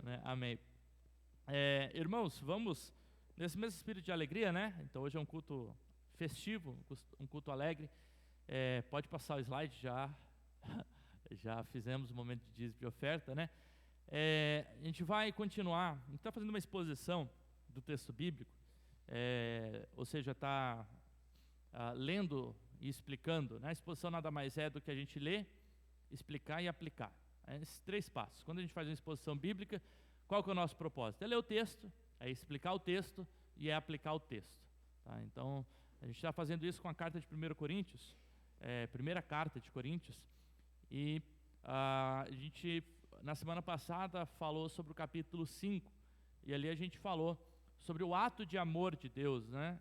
né? Amém. Irmãos, vamos nesse mesmo espírito de alegria, né? Então hoje é um culto festivo, um culto alegre. Pode passar o slide já. Já fizemos o momento de dízimo de oferta, né? A gente vai continuar. A gente está fazendo uma exposição do texto bíblico, ou seja, está lendo e explicando, né? A exposição nada mais é do que a gente ler, explicar e aplicar. Esses 3 passos. Quando a gente faz uma exposição bíblica, qual que é o nosso propósito? É ler o texto, é explicar o texto e é aplicar o texto. Tá? Então, a gente está fazendo isso com a carta de 1 Coríntios, primeira carta de Coríntios, e a gente, na semana passada, falou sobre o capítulo 5, e ali a gente falou sobre o ato de amor de Deus, né?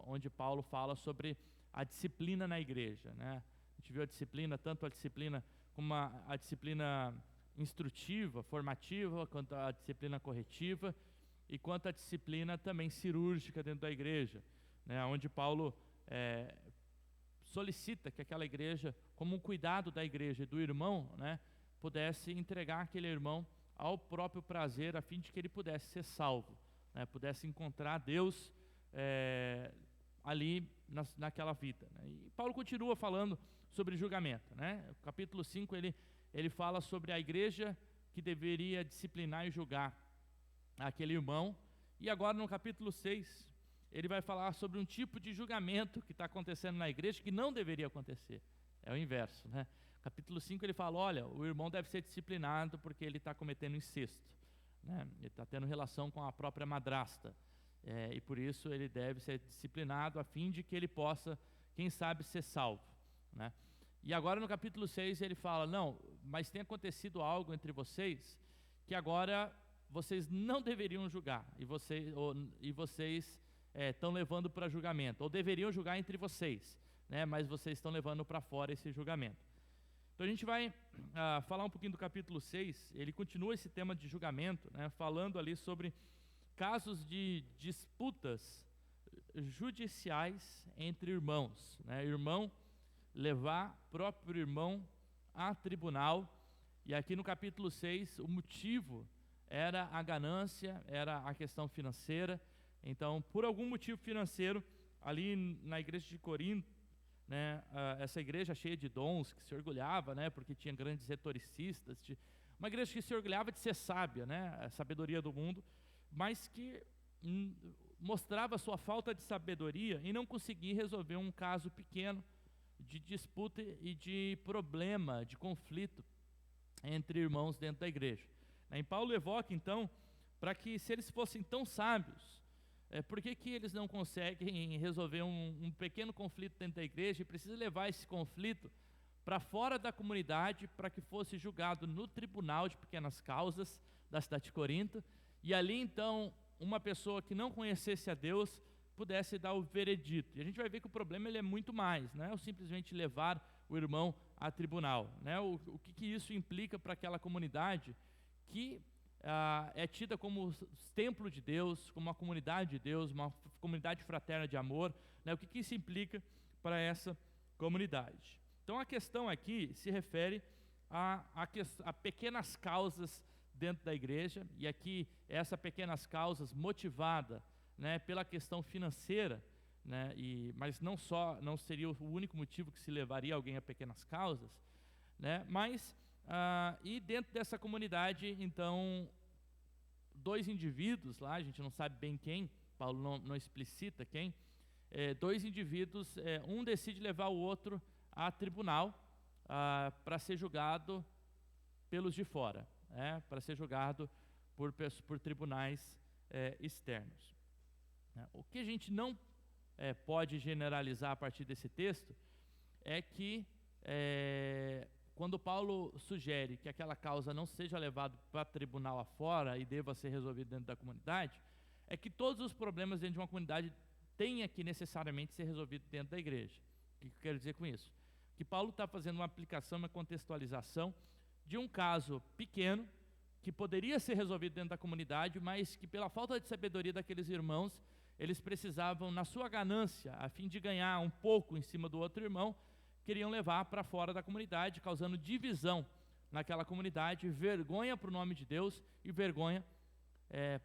Onde Paulo fala sobre a disciplina na igreja, né? A gente viu a disciplina, tanto a disciplina como a disciplina instrutiva, formativa, quanto a disciplina corretiva, e quanto a disciplina também cirúrgica dentro da igreja, né? Onde Paulo solicita que aquela igreja, como um cuidado da igreja e do irmão, né, pudesse entregar aquele irmão ao próprio prazer, a fim de que ele pudesse ser salvo, né, pudesse encontrar Deus ali naquela vida, né. E Paulo continua falando sobre julgamento, né. O capítulo 5 ele fala sobre a igreja que deveria disciplinar e julgar aquele irmão, e agora no capítulo 6 ele vai falar sobre um tipo de julgamento que está acontecendo na igreja que não deveria acontecer. É o inverso, né? Capítulo 5 ele fala, olha, o irmão deve ser disciplinado porque ele está cometendo incesto, né? Ele está tendo relação com a própria madrasta, e por isso ele deve ser disciplinado a fim de que ele possa, quem sabe, ser salvo, né? E agora no capítulo 6 ele fala, não, mas tem acontecido algo entre vocês que agora vocês não deveriam julgar, e vocês estão levando para julgamento, ou deveriam julgar entre vocês, né? Mas vocês estão levando para fora esse julgamento. Então a gente vai falar um pouquinho do capítulo 6, ele continua esse tema de julgamento, né? Falando ali sobre casos de disputas judiciais entre irmãos, né? Irmão levar próprio irmão a tribunal, e aqui no capítulo 6 o motivo era a ganância, era a questão financeira. Então, por algum motivo financeiro, ali na igreja de Corinto, né, essa igreja cheia de dons, que se orgulhava, né, porque tinha grandes retoricistas, uma igreja que se orgulhava de ser sábia, né, a sabedoria do mundo, mas que mostrava sua falta de sabedoria em não conseguir resolver um caso pequeno de disputa e de problema, de conflito entre irmãos dentro da igreja. E Paulo evoca, então, para que se eles fossem tão sábios, por que eles não conseguem resolver um pequeno conflito dentro da igreja e precisam levar esse conflito para fora da comunidade para que fosse julgado no tribunal de pequenas causas da cidade de Corinto, e ali então uma pessoa que não conhecesse a Deus pudesse dar o veredito. E a gente vai ver que o problema ele é muito mais, não é simplesmente levar o irmão a tribunal, né? O que isso implica para aquela comunidade que é tida como templo de Deus, como uma comunidade de Deus, uma comunidade fraterna de amor, né? O que isso implica para essa comunidade? Então a questão aqui se refere a pequenas causas dentro da igreja, e aqui essas pequenas causas motivada, né, pela questão financeira, né, mas não seria o único motivo que se levaria alguém a pequenas causas, né, mas e dentro dessa comunidade, então, 2 indivíduos lá, a gente não sabe bem quem, Paulo não explicita quem, 2 indivíduos, um decide levar o outro a tribunal para ser julgado pelos de fora, para ser julgado por tribunais externos. O que a gente não pode generalizar a partir desse texto é que quando Paulo sugere que aquela causa não seja levada para tribunal afora e deva ser resolvida dentro da comunidade, é que todos os problemas dentro de uma comunidade tenham que necessariamente ser resolvidos dentro da igreja. O que eu quero dizer com isso? Que Paulo está fazendo uma aplicação, uma contextualização de um caso pequeno que poderia ser resolvido dentro da comunidade, mas que pela falta de sabedoria daqueles irmãos, eles precisavam, na sua ganância, a fim de ganhar um pouco em cima do outro irmão, queriam levar para fora da comunidade, causando divisão naquela comunidade, vergonha para o nome de Deus e vergonha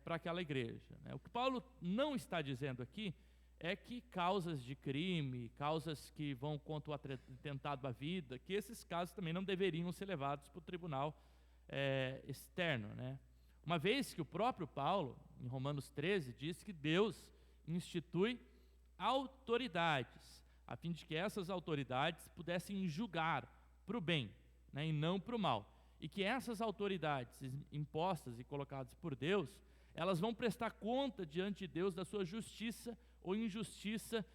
para aquela igreja, né? O que Paulo não está dizendo aqui é que causas de crime, causas que vão contra o atentado à vida, que esses casos também não deveriam ser levados para o tribunal externo, né? Uma vez que o próprio Paulo, em Romanos 13, diz que Deus institui autoridades, a fim de que essas autoridades pudessem julgar para o bem, né, e não para o mal. E que essas autoridades impostas e colocadas por Deus, elas vão prestar conta diante de Deus da sua justiça ou injustiça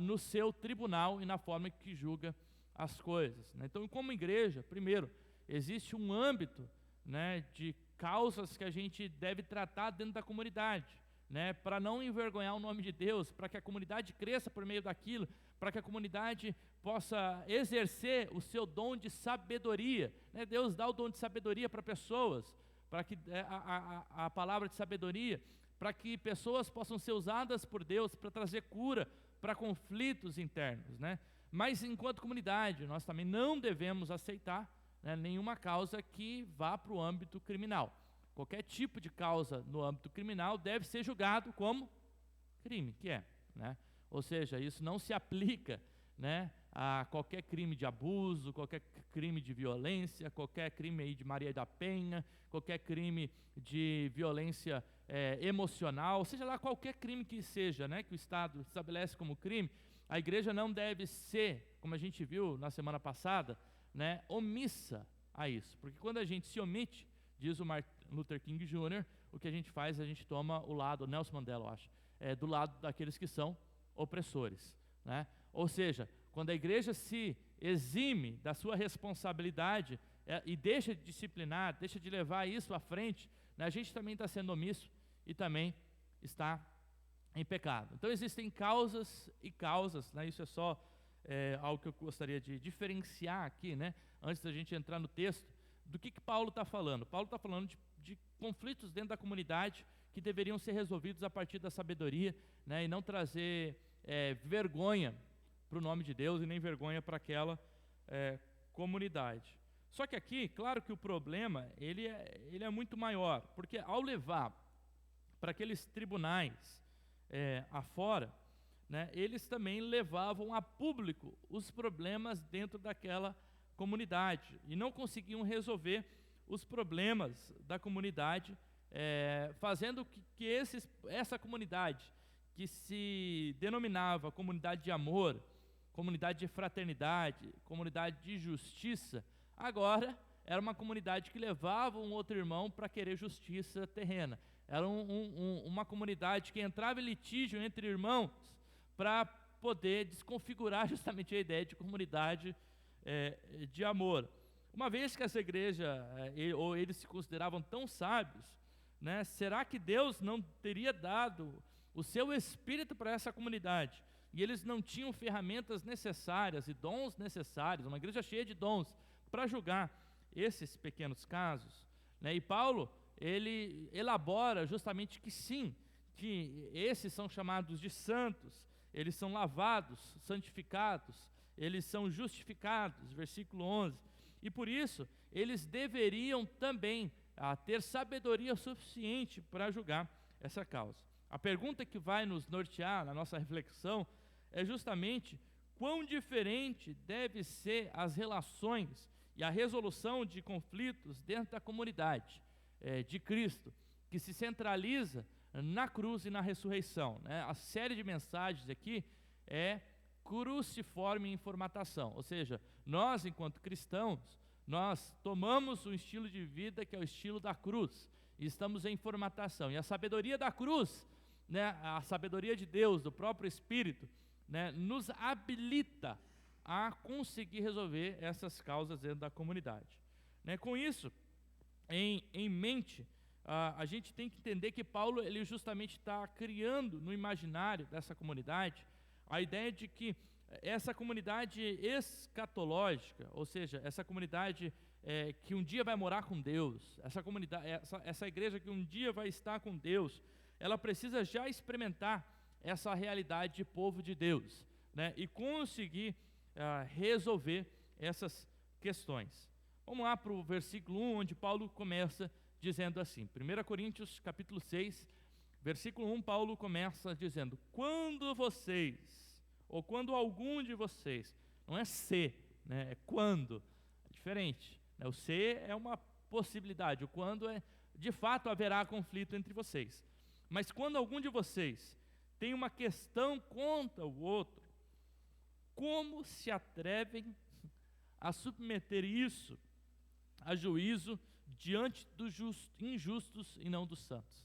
no seu tribunal e na forma que julga as coisas, né? Então, como igreja, primeiro, existe um âmbito, né, de causas que a gente deve tratar dentro da comunidade, né, para não envergonhar o nome de Deus, para que a comunidade cresça por meio daquilo, para que a comunidade possa exercer o seu dom de sabedoria, né? Deus dá o dom de sabedoria para pessoas, para que a palavra de sabedoria, para que pessoas possam ser usadas por Deus para trazer cura para conflitos internos, né? Mas enquanto comunidade, nós também não devemos aceitar, né, nenhuma causa que vá para o âmbito criminal. Qualquer tipo de causa no âmbito criminal deve ser julgado como crime, que é, né? Ou seja, isso não se aplica, né, a qualquer crime de abuso, qualquer crime de violência, qualquer crime aí de Maria da Penha, qualquer crime de violência emocional, seja lá qualquer crime que seja, né, que o Estado estabelece como crime, a igreja não deve ser, como a gente viu na semana passada, né, omissa a isso, porque quando a gente se omite, diz o Martin Luther King Jr., o que a gente faz, a gente toma o lado, Nelson Mandela, eu acho, do lado daqueles que são opressores, né? Ou seja, quando a igreja se exime da sua responsabilidade e deixa de disciplinar, deixa de levar isso à frente, né, a gente também está sendo omisso e também está em pecado. Então existem causas e causas, né? Isso é só algo que eu gostaria de diferenciar aqui, né, antes da gente entrar no texto, do que Paulo está falando. Paulo está falando de conflitos dentro da comunidade que deveriam ser resolvidos a partir da sabedoria, né, e não trazer vergonha para o nome de Deus e nem vergonha para aquela comunidade. Só que aqui, claro que o problema ele é muito maior, porque ao levar para aqueles tribunais afora, né, eles também levavam a público os problemas dentro daquela comunidade e não conseguiam resolver os problemas da comunidade, fazendo que essa comunidade, que se denominava comunidade de amor, comunidade de fraternidade, comunidade de justiça, agora era uma comunidade que levava um outro irmão para querer justiça terrena. Era uma comunidade que entrava em litígio entre irmãos para poder desconfigurar justamente a ideia de comunidade de amor. Uma vez que essa igreja, ou eles se consideravam tão sábios, né, será que Deus não teria dado o seu Espírito para essa comunidade? E eles não tinham ferramentas necessárias e dons necessários, uma igreja cheia de dons, para julgar esses pequenos casos, né? E Paulo, ele elabora justamente que sim, que esses são chamados de santos, eles são lavados, santificados, eles são justificados, versículo 11, e por isso eles deveriam também ter sabedoria suficiente para julgar essa causa. A pergunta que vai nos nortear na nossa reflexão é justamente quão diferente deve ser as relações e a resolução de conflitos dentro da comunidade de Cristo, que se centraliza na cruz e na ressurreição, né? A série de mensagens aqui é cruciforme em formatação, ou seja, nós enquanto cristãos, nós tomamos um estilo de vida que é o estilo da cruz, e estamos em formatação, e a sabedoria da cruz, né, a sabedoria de Deus, do próprio Espírito, né, nos habilita a conseguir resolver essas causas dentro da comunidade, né? Com isso em mente, a gente tem que entender que Paulo ele justamente está criando no imaginário dessa comunidade a ideia de que essa comunidade escatológica, ou seja, essa comunidade que um dia vai morar com Deus, essa comunidade, essa igreja que um dia vai estar com Deus, ela precisa já experimentar essa realidade de povo de Deus, né, e conseguir resolver essas questões. Vamos lá para o versículo 1, onde Paulo começa dizendo assim, 1 Coríntios capítulo 6, versículo 1, Paulo começa dizendo, quando vocês, ou quando algum de vocês, não é se, né, é quando, é diferente, né, o se é uma possibilidade, o quando é, de fato haverá conflito entre vocês, mas quando algum de vocês tem uma questão contra o outro, como se atrevem a submeter isso a juízo diante dos injustos e não dos santos?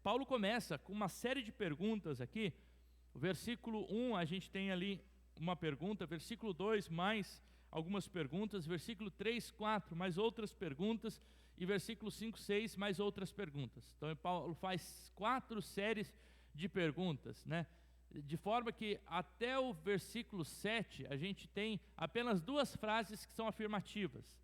Paulo começa com uma série de perguntas aqui. O versículo 1 a gente tem ali uma pergunta, versículo 2 mais algumas perguntas, versículo 3, 4 mais outras perguntas e versículo 5, 6 mais outras perguntas. Então Paulo faz 4 séries de perguntas, né? De forma que até o versículo 7 a gente tem apenas 2 frases que são afirmativas.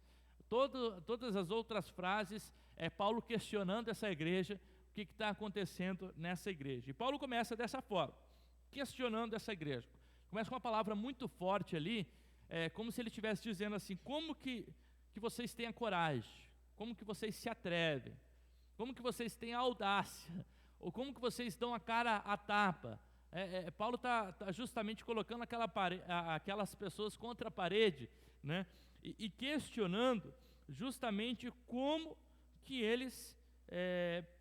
Todas as outras frases é Paulo questionando essa igreja, o que está acontecendo nessa igreja. E Paulo começa dessa forma, questionando essa igreja. Começa com uma palavra muito forte ali, como se ele estivesse dizendo assim, como que vocês têm a coragem, como que vocês se atrevem, como que vocês têm a audácia, ou como que vocês dão a cara à tapa. Paulo está justamente colocando aquelas pessoas contra a parede, né? E questionando justamente como que eles,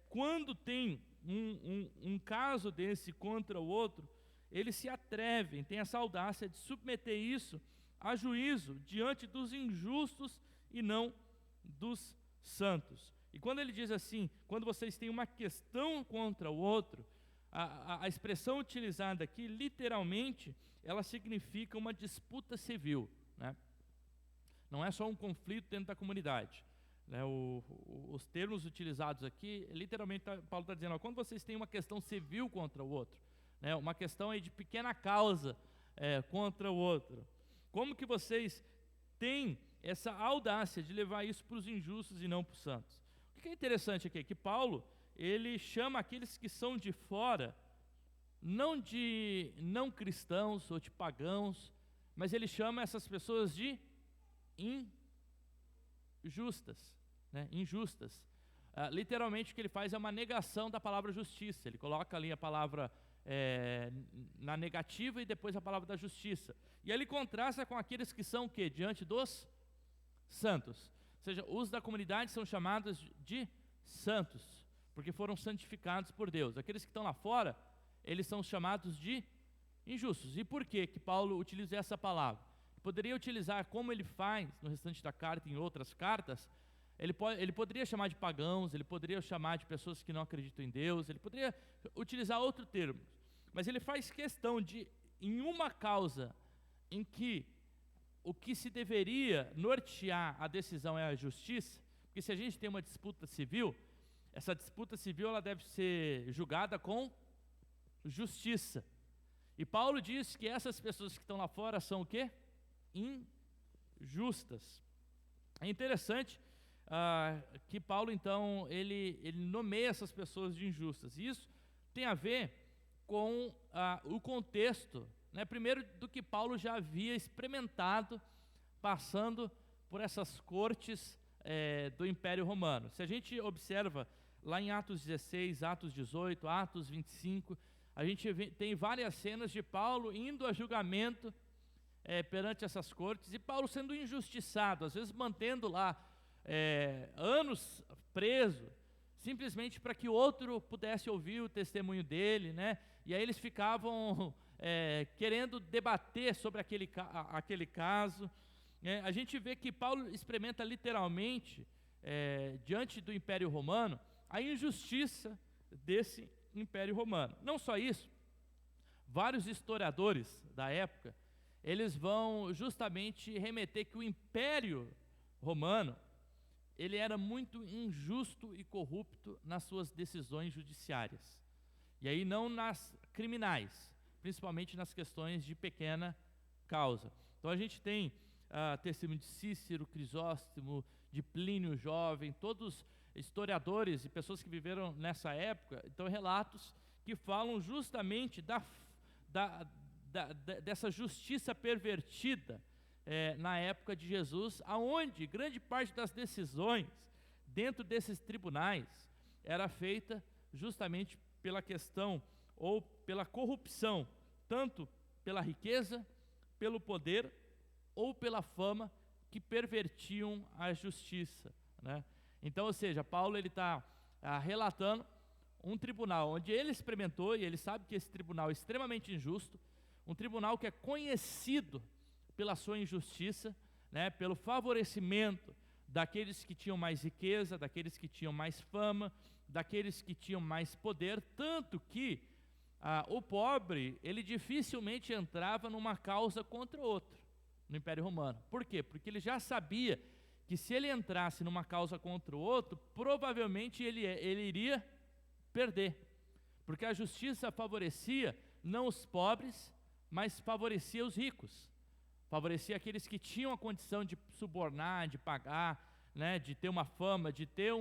quando tem um caso desse contra o outro, eles se atrevem, têm essa audácia de submeter isso a juízo diante dos injustos e não dos santos. E quando ele diz assim, quando vocês têm uma questão contra o outro, a expressão utilizada aqui, literalmente, ela significa uma disputa civil, né? Não é só um conflito dentro da comunidade, né? Os termos utilizados aqui, literalmente, Paulo está dizendo, quando vocês têm uma questão civil contra o outro, né? Uma questão aí de pequena causa contra o outro, como que vocês têm essa audácia de levar isso para os injustos e não para os santos? O que é interessante aqui é que Paulo, ele chama aqueles que são de fora, não de não cristãos ou de pagãos, mas ele chama essas pessoas de injustas, né? Injustas. Literalmente o que ele faz é uma negação da palavra justiça. Ele coloca ali a palavra na negativa e depois a palavra da justiça. E ele contrasta com aqueles que são o quê? Diante dos santos. Ou seja, os da comunidade são chamados de santos, porque foram santificados por Deus. Aqueles que estão lá fora, eles são chamados de injustos. E por que Paulo utiliza essa palavra? Poderia utilizar, como ele faz no restante da carta e em outras cartas, ele poderia chamar de pagãos, ele poderia chamar de pessoas que não acreditam em Deus, ele poderia utilizar outro termo, mas ele faz questão de, em uma causa em que o que se deveria nortear a decisão é a justiça, porque se a gente tem uma disputa civil, essa disputa civil ela deve ser julgada com justiça. E Paulo diz que essas pessoas que estão lá fora são o quê? Injustas. É interessante que Paulo, então, ele nomeia essas pessoas de injustas. E isso tem a ver com o contexto, né? Primeiro, do que Paulo já havia experimentado passando por essas cortes do Império Romano. Se a gente observa lá em Atos 16, Atos 18, Atos 25, a gente tem várias cenas de Paulo indo a julgamento perante essas cortes, e Paulo sendo injustiçado, às vezes mantendo lá anos preso, simplesmente para que outro pudesse ouvir o testemunho dele, né? E aí eles ficavam querendo debater sobre aquele caso. A gente vê que Paulo experimenta literalmente, diante do Império Romano, a injustiça desse Império Romano. Não só isso, vários historiadores da época, eles vão justamente remeter que o Império Romano, ele era muito injusto e corrupto nas suas decisões judiciárias. E aí não nas criminais, principalmente nas questões de pequena causa. Então a gente tem testemunho de Cícero, Crisóstomo, de Plínio Jovem, todos historiadores e pessoas que viveram nessa época, então relatos que falam justamente dessa justiça pervertida na época de Jesus, aonde grande parte das decisões dentro desses tribunais era feita justamente pela questão ou pela corrupção, tanto pela riqueza, pelo poder ou pela fama, que pervertiam a justiça, né? Então, ou seja, Paulo ele está relatando um tribunal onde ele experimentou, e ele sabe que esse tribunal é extremamente injusto, um tribunal que é conhecido pela sua injustiça, né, pelo favorecimento daqueles que tinham mais riqueza, daqueles que tinham mais fama, daqueles que tinham mais poder, tanto que o pobre, ele dificilmente entrava numa causa contra o outro, no Império Romano. Por quê? Porque ele já sabia que se ele entrasse numa causa contra o outro, provavelmente ele iria perder, porque a justiça favorecia não os pobres, mas favorecia os ricos, favorecia aqueles que tinham a condição de subornar, de pagar, né, de ter uma fama, de ter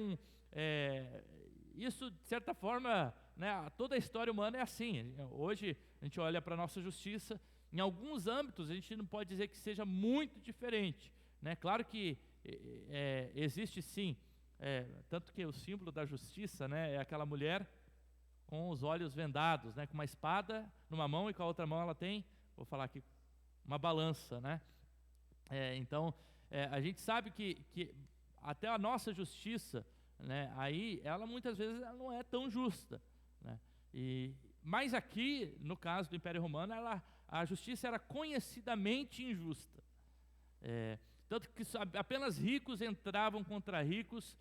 isso de certa forma, né, toda a história humana é assim. Hoje a gente olha para a nossa justiça, em alguns âmbitos a gente não pode dizer que seja muito diferente, né? Claro que existe sim, tanto que o símbolo da justiça, né, é aquela mulher com os olhos vendados, né, com uma espada numa mão e com a outra mão ela tem, vou falar aqui, uma balança, né? Então, a gente sabe que até a nossa justiça, né, aí, ela muitas vezes ela não é tão justa, né? Mas aqui, no caso do Império Romano, a justiça era conhecidamente injusta. Tanto que apenas ricos entravam contra ricos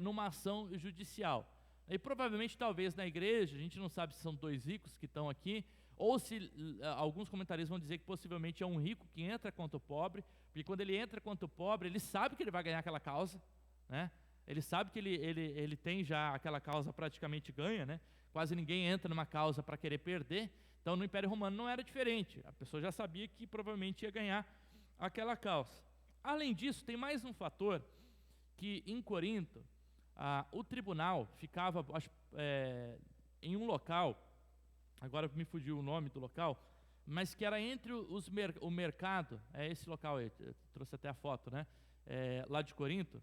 numa ação judicial. E provavelmente, talvez na igreja, a gente não sabe se são dois ricos que estão aqui, ou se alguns comentaristas vão dizer que possivelmente é um rico que entra contra o pobre, porque quando ele entra contra o pobre, ele sabe que ele vai ganhar aquela causa, né? Ele sabe que ele tem já aquela causa praticamente ganha, né? Quase ninguém entra numa causa para querer perder. Então no Império Romano não era diferente, a pessoa já sabia que provavelmente ia ganhar aquela causa. Além disso, tem mais um fator, que em Corinto, o tribunal ficava em um local, agora me fugiu o nome do local, mas que era entre o mercado, esse local aí, eu trouxe até a foto, né, lá de Corinto.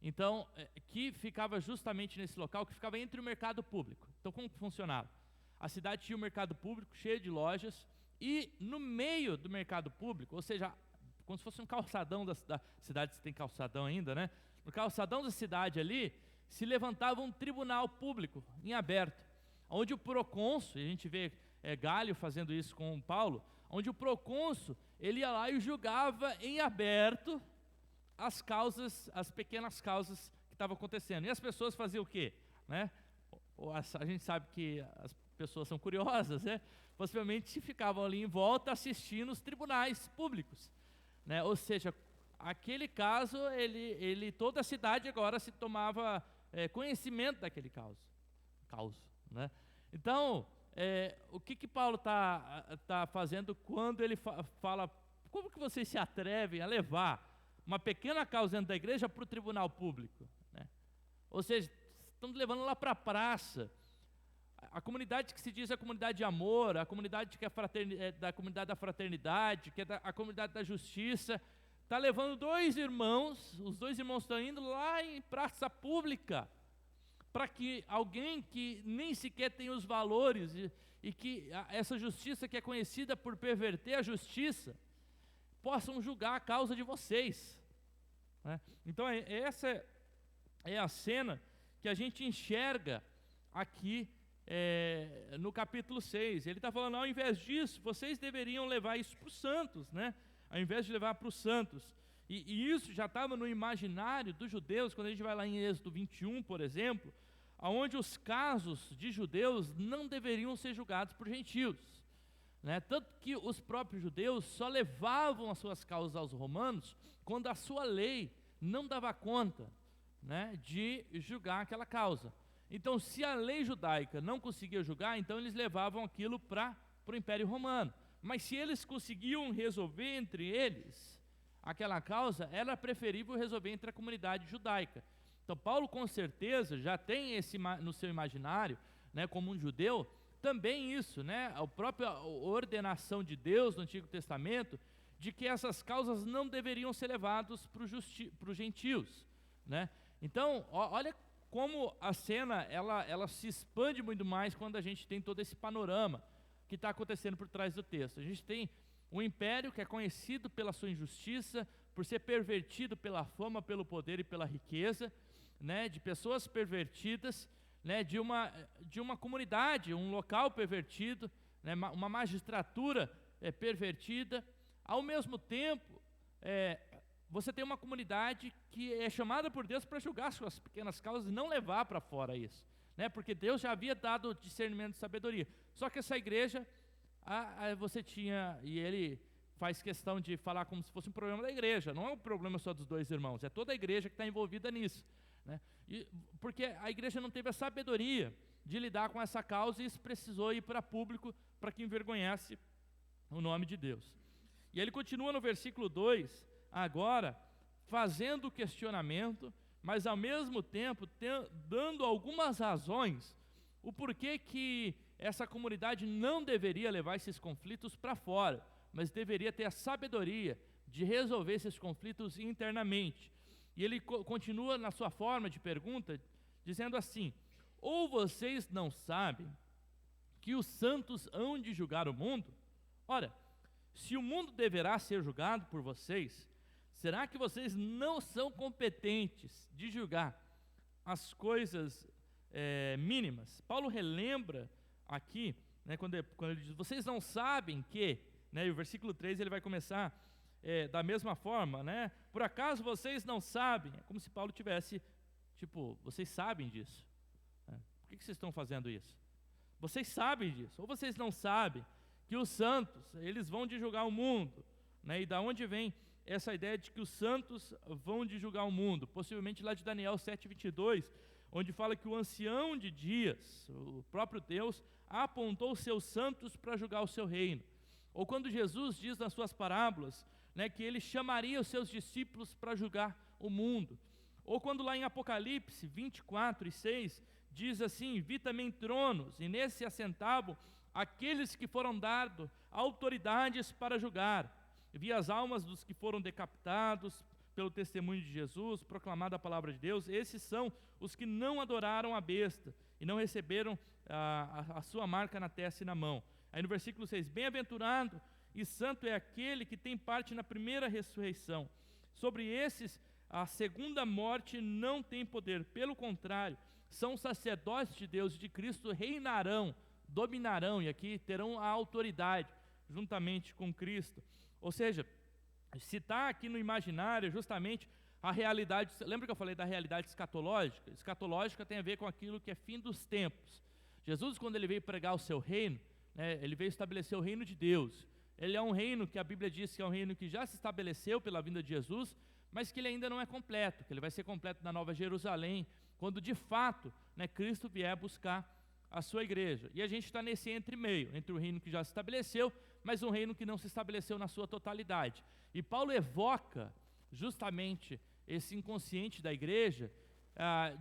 Então, que ficava justamente nesse local, que ficava entre o mercado público. Então, como que funcionava? A cidade tinha um mercado público cheio de lojas, e no meio do mercado público, ou seja, como se fosse um calçadão da cidade, se tem calçadão ainda, né? No calçadão da cidade ali, se levantava um tribunal público em aberto, onde o procônsul, e a gente vê Galho fazendo isso com Paulo, onde o procônsul, ele ia lá e julgava em aberto as causas, as pequenas causas que estavam acontecendo. E as pessoas faziam o quê? Né? A gente sabe que as pessoas são curiosas, né? Possivelmente ficavam ali em volta assistindo os tribunais públicos, né? Ou seja, aquele caso, toda a cidade agora se tomava conhecimento daquele caso, né? Então, o que Paulo tá fazendo quando ele fala, como que vocês se atrevem a levar uma pequena causa dentro da igreja para o tribunal público, né? Ou seja, estão levando lá para a praça. A comunidade que se diz a comunidade de amor, a comunidade que é da comunidade da fraternidade, que é a comunidade da justiça, está levando dois irmãos, os dois irmãos estão indo lá em praça pública, para que alguém que nem sequer tem os valores, e que essa justiça que é conhecida por perverter a justiça, possam julgar a causa de vocês, né? Então essa é a cena que a gente enxerga aqui no capítulo 6. Ele está falando, ao invés disso, vocês deveriam levar isso para os santos, né? Ao invés de levar para os santos. E isso já estava no imaginário dos judeus, quando a gente vai lá em Êxodo 21, por exemplo, onde os casos de judeus não deveriam ser julgados por gentios, né? Tanto que os próprios judeus só levavam as suas causas aos romanos quando a sua lei não dava conta, né, de julgar aquela causa. Então, se a lei judaica não conseguia julgar, então eles levavam aquilo para o Império Romano. Mas se eles conseguiam resolver entre eles aquela causa, era preferível resolver entre a comunidade judaica. Então, Paulo com certeza já tem esse no seu imaginário, né, como um judeu, também isso, né, a própria ordenação de Deus no Antigo Testamento, de que essas causas não deveriam ser levadas para os gentios, né? Então, olha como a cena ela se expande muito mais quando a gente tem todo esse panorama que está acontecendo por trás do texto. A gente tem um império que é conhecido pela sua injustiça, por ser pervertido pela fama, pelo poder e pela riqueza, né, de pessoas pervertidas, né, de uma comunidade, um local pervertido, né, uma magistratura pervertida. Ao mesmo tempo, você tem uma comunidade que é chamada por Deus para julgar suas pequenas causas e não levar para fora isso, né, porque Deus já havia dado discernimento e sabedoria. Só que essa igreja, você tinha, e ele faz questão de falar como se fosse um problema da igreja, não é um problema só dos dois irmãos, é toda a igreja que está envolvida nisso, né? Porque a igreja não teve a sabedoria de lidar com essa causa e isso precisou ir para público para que envergonhasse o nome de Deus. E ele continua no versículo 2, agora, fazendo o questionamento, mas ao mesmo tempo dando algumas razões, o porquê que essa comunidade não deveria levar esses conflitos para fora, mas deveria ter a sabedoria de resolver esses conflitos internamente. E ele continua na sua forma de pergunta, dizendo assim: ou vocês não sabem que os santos hão de julgar o mundo? Ora, se o mundo deverá ser julgado por vocês, será que vocês não são competentes de julgar as coisas mínimas? Paulo relembra aqui, né, quando ele diz, vocês não sabem que, né, e o versículo 3 ele vai começar da mesma forma, né, por acaso vocês não sabem? É como se Paulo tivesse, vocês sabem disso, né? Por que vocês estão fazendo isso? Vocês sabem disso, ou vocês não sabem que os santos, eles vão de julgar o mundo, né, e da onde vem essa ideia de que os santos vão de julgar o mundo? Possivelmente lá de Daniel 7:22, onde fala que o ancião de dias, o próprio Deus, apontou seus santos para julgar o seu reino. Ou quando Jesus diz nas suas parábolas, né, que ele chamaria os seus discípulos para julgar o mundo. Ou quando lá em Apocalipse 24:6, diz assim, vi também tronos, e nesse se assentavam aqueles que foram dados autoridades para julgar. Vi as almas dos que foram decapitados pelo testemunho de Jesus, proclamada a palavra de Deus. Esses são os que não adoraram a besta e não receberam a sua marca na testa e na mão. Aí no versículo 6, bem-aventurado e santo é aquele que tem parte na primeira ressurreição. Sobre esses, a segunda morte não tem poder, pelo contrário, são sacerdotes de Deus e de Cristo, reinarão, dominarão, e aqui terão a autoridade, juntamente com Cristo. Ou seja, se está aqui no imaginário justamente a realidade, lembra que eu falei da realidade escatológica? Escatológica tem a ver com aquilo que é fim dos tempos. Jesus, quando ele veio pregar o seu reino, né, ele veio estabelecer o reino de Deus. Ele é um reino que a Bíblia diz que é um reino que já se estabeleceu pela vinda de Jesus, mas que ele ainda não é completo, que ele vai ser completo na Nova Jerusalém, quando de fato, né, Cristo vier buscar a sua igreja. E a gente está nesse entre-meio, entre o reino que já se estabeleceu, mas um reino que não se estabeleceu na sua totalidade. E Paulo evoca justamente esse inconsciente da igreja,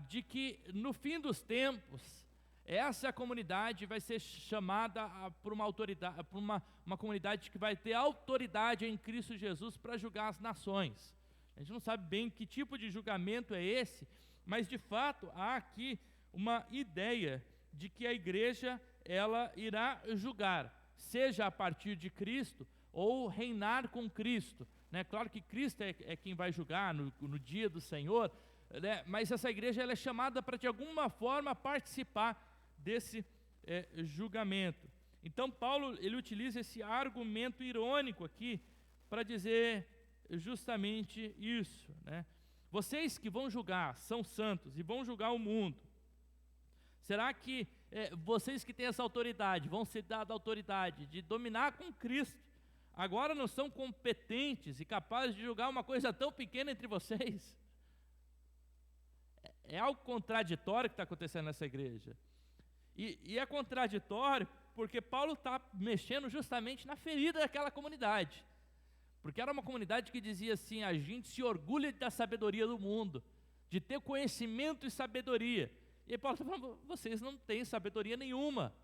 de que no fim dos tempos, essa comunidade vai ser chamada por uma autoridade, por uma comunidade que vai ter autoridade em Cristo Jesus para julgar as nações. A gente não sabe bem que tipo de julgamento é esse, mas de fato há aqui uma ideia de que a igreja ela irá julgar, seja a partir de Cristo ou reinar com Cristo, né? Claro que Cristo é quem vai julgar no dia do Senhor, né? Mas essa igreja ela é chamada para de alguma forma participar desse julgamento. Então Paulo ele utiliza esse argumento irônico aqui para dizer justamente isso, né? Vocês que vão julgar são santos e vão julgar o mundo. Será que vocês que têm essa autoridade, vão ser dados a autoridade de dominar com Cristo, agora não são competentes e capazes de julgar uma coisa tão pequena entre vocês? É algo contraditório que está acontecendo nessa igreja. E é contraditório porque Paulo está mexendo justamente na ferida daquela comunidade. Porque era uma comunidade que dizia assim, a gente se orgulha da sabedoria do mundo, de ter conhecimento e sabedoria. E Paulo está falando, vocês não têm sabedoria nenhuma.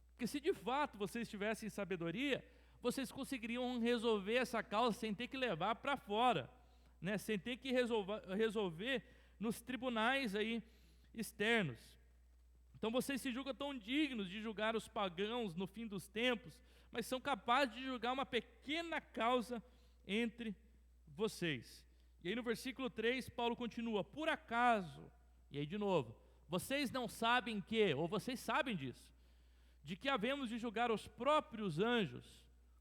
Porque se de fato vocês tivessem sabedoria, vocês conseguiriam resolver essa causa sem ter que levar para fora, né? Sem ter que resolver nos tribunais aí externos. Então vocês se julgam tão dignos de julgar os pagãos no fim dos tempos, mas são capazes de julgar uma pequena causa entre vocês. E aí no versículo 3, Paulo continua: por acaso, e aí de novo, vocês não sabem que, ou vocês sabem disso, de que havemos de julgar os próprios anjos,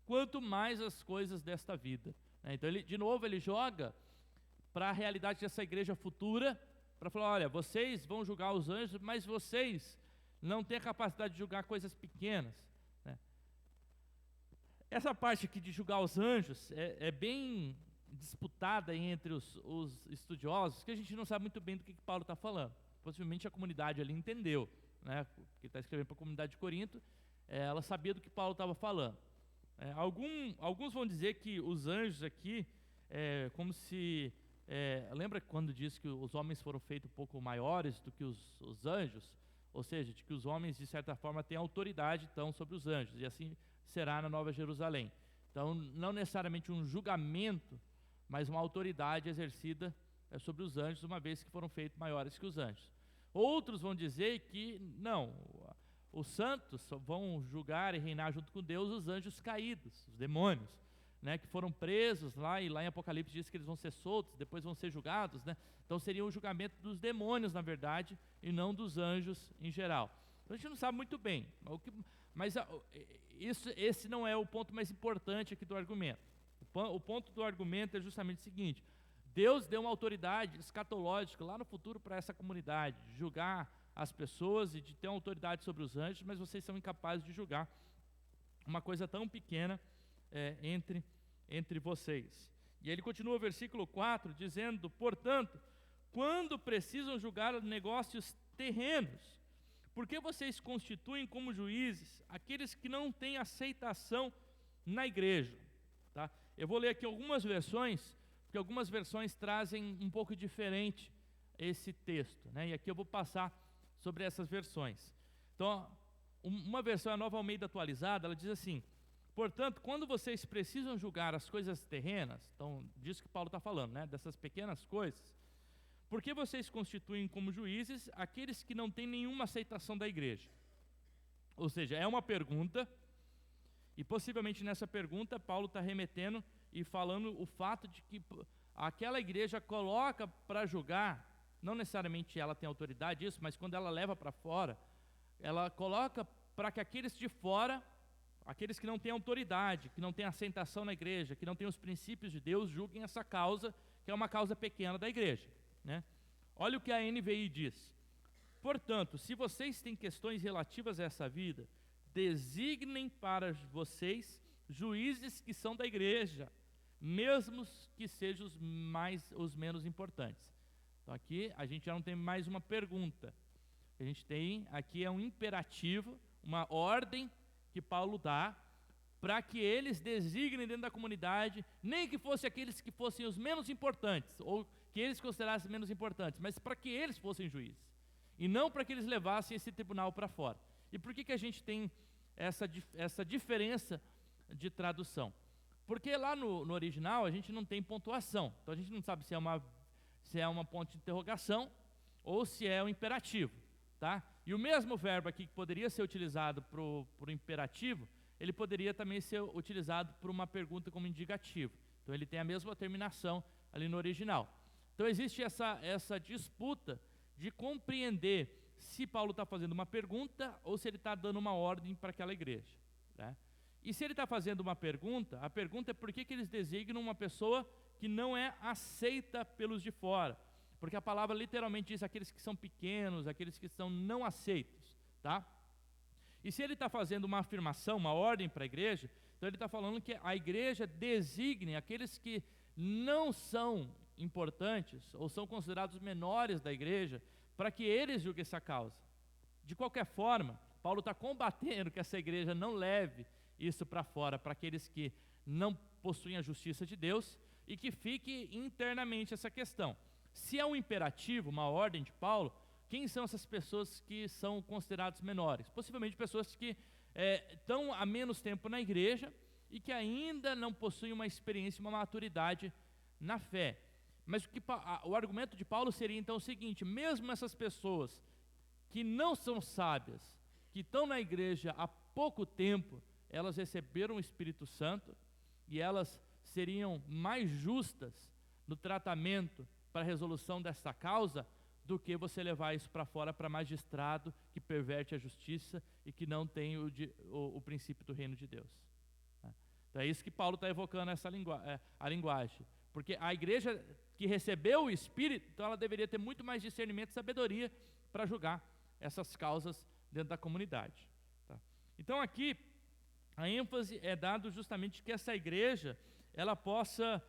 quanto mais as coisas desta vida. Então de novo ele joga para a realidade dessa igreja futura, para falar: olha, vocês vão julgar os anjos, mas vocês não têm a capacidade de julgar coisas pequenas, né? Essa parte aqui de julgar os anjos é bem disputada entre os estudiosos, que a gente não sabe muito bem do que Paulo está falando. Possivelmente a comunidade ali entendeu, né? Que está escrevendo para a comunidade de Corinto, ela sabia do que Paulo estava falando. Alguns vão dizer que os anjos aqui, como se... lembra quando diz que os homens foram feitos um pouco maiores do que os anjos? Ou seja, de que os homens, de certa forma, têm autoridade, então, sobre os anjos. E assim será na Nova Jerusalém. Então, não necessariamente um julgamento, mas uma autoridade exercida sobre os anjos, uma vez que foram feitos maiores que os anjos. Outros vão dizer que, não, os santos vão julgar e reinar junto com Deus os anjos caídos, os demônios, né, que foram presos lá, e lá em Apocalipse diz que eles vão ser soltos, depois vão ser julgados, né? Então seria o julgamento dos demônios, na verdade, e não dos anjos em geral. Então a gente não sabe muito bem, mas esse não é o ponto mais importante aqui do argumento. O ponto do argumento é justamente o seguinte: Deus deu uma autoridade escatológica lá no futuro para essa comunidade, de julgar as pessoas e de ter uma autoridade sobre os anjos, mas vocês são incapazes de julgar uma coisa tão pequena entre vocês. E ele continua o versículo 4 dizendo: portanto, quando precisam julgar negócios terrenos, por que vocês constituem como juízes aqueles que não têm aceitação na igreja? Tá? Eu vou ler aqui algumas versões, porque algumas versões trazem um pouco diferente esse texto, né? E aqui eu vou passar sobre essas versões. Então, uma versão, a Nova Almeida atualizada, ela diz assim: portanto, quando vocês precisam julgar as coisas terrenas, então, disso que Paulo está falando, né? Dessas pequenas coisas, por que vocês constituem como juízes aqueles que não têm nenhuma aceitação da igreja? Ou seja, é uma pergunta, e possivelmente nessa pergunta Paulo está remetendo e falando o fato de que aquela igreja coloca para julgar, não necessariamente ela tem autoridade disso, mas quando ela leva para fora, ela coloca para que aqueles de fora, aqueles que não têm autoridade, que não têm aceitação na igreja, que não têm os princípios de Deus, julguem essa causa, que é uma causa pequena da igreja, né? Olha o que a NVI diz: portanto, se vocês têm questões relativas a essa vida, designem para vocês juízes que são da igreja, mesmo que sejam os menos importantes. Então aqui a gente já não tem mais uma pergunta, a gente tem aqui um imperativo, uma ordem que Paulo dá para que eles designem dentro da comunidade, nem que fossem aqueles que fossem os menos importantes, ou que eles considerassem menos importantes, mas para que eles fossem juízes, e não para que eles levassem esse tribunal para fora. E por que a gente tem essa diferença de tradução? Porque lá no original a gente não tem pontuação, então a gente não sabe se é uma ponto de interrogação ou se é um imperativo, tá? E o mesmo verbo aqui que poderia ser utilizado para o imperativo, ele poderia também ser utilizado para uma pergunta como indicativo. Então ele tem a mesma terminação ali no original. Então existe essa disputa de compreender se Paulo está fazendo uma pergunta ou se ele está dando uma ordem para aquela igreja, né? E se ele está fazendo uma pergunta, a pergunta é por que eles designam uma pessoa que não é aceita pelos de fora, porque a palavra literalmente diz aqueles que são pequenos, aqueles que são não aceitos, tá? E se ele está fazendo uma afirmação, uma ordem para a igreja, então ele está falando que a igreja designe aqueles que não são importantes ou são considerados menores da igreja, para que eles julguem essa causa. De qualquer forma, Paulo está combatendo que essa igreja não leve isso para fora, para aqueles que não possuem a justiça de Deus, e que fique internamente essa questão. Se é um imperativo, uma ordem de Paulo, quem são essas pessoas que são consideradas menores? Possivelmente pessoas que estão há menos tempo na igreja e que ainda não possuem uma experiência, uma maturidade na fé. Mas o argumento de Paulo seria então o seguinte: mesmo essas pessoas que não são sábias, que estão na igreja há pouco tempo, elas receberam o Espírito Santo e elas seriam mais justas no tratamento para a resolução dessa causa do que você levar isso para fora para magistrado que perverte a justiça e que não tem o princípio do reino de Deus. Então é isso que Paulo está evocando a linguagem. Porque a igreja que recebeu o Espírito, então ela deveria ter muito mais discernimento e sabedoria para julgar essas causas dentro da comunidade. Tá? Então aqui a ênfase é dada justamente que essa igreja ela possa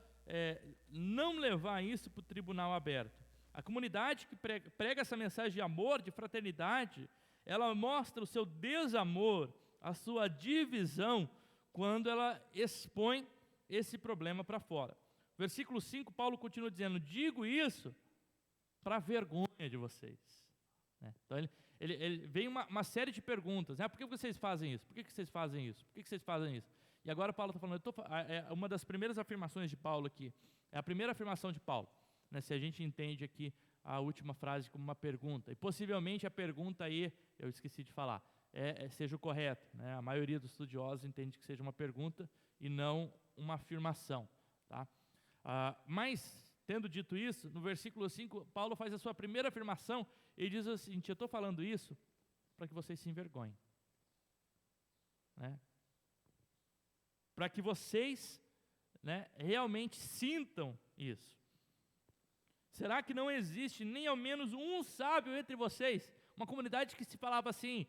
não levar isso para o tribunal aberto. A comunidade que prega essa mensagem de amor, de fraternidade, ela mostra o seu desamor, a sua divisão, quando ela expõe esse problema para fora. Versículo 5, Paulo continua dizendo: digo isso para vergonha de vocês. Então ele vem uma série de perguntas. Por que vocês fazem isso? Por que vocês fazem isso? Por que vocês fazem isso? E agora Paulo está falando, uma das primeiras afirmações de Paulo aqui, é a primeira afirmação de Paulo, se a gente entende aqui a última frase como uma pergunta. E possivelmente a pergunta aí, eu esqueci de falar, seja o correto. A maioria dos estudiosos entende que seja uma pergunta e não uma afirmação. Tá? Mas, tendo dito isso, no versículo 5, Paulo faz a sua primeira afirmação e diz o seguinte: eu estou falando isso para que vocês se envergonhem. Para que vocês realmente sintam isso. Será que não existe nem ao menos um sábio entre vocês? Uma comunidade que se falava assim,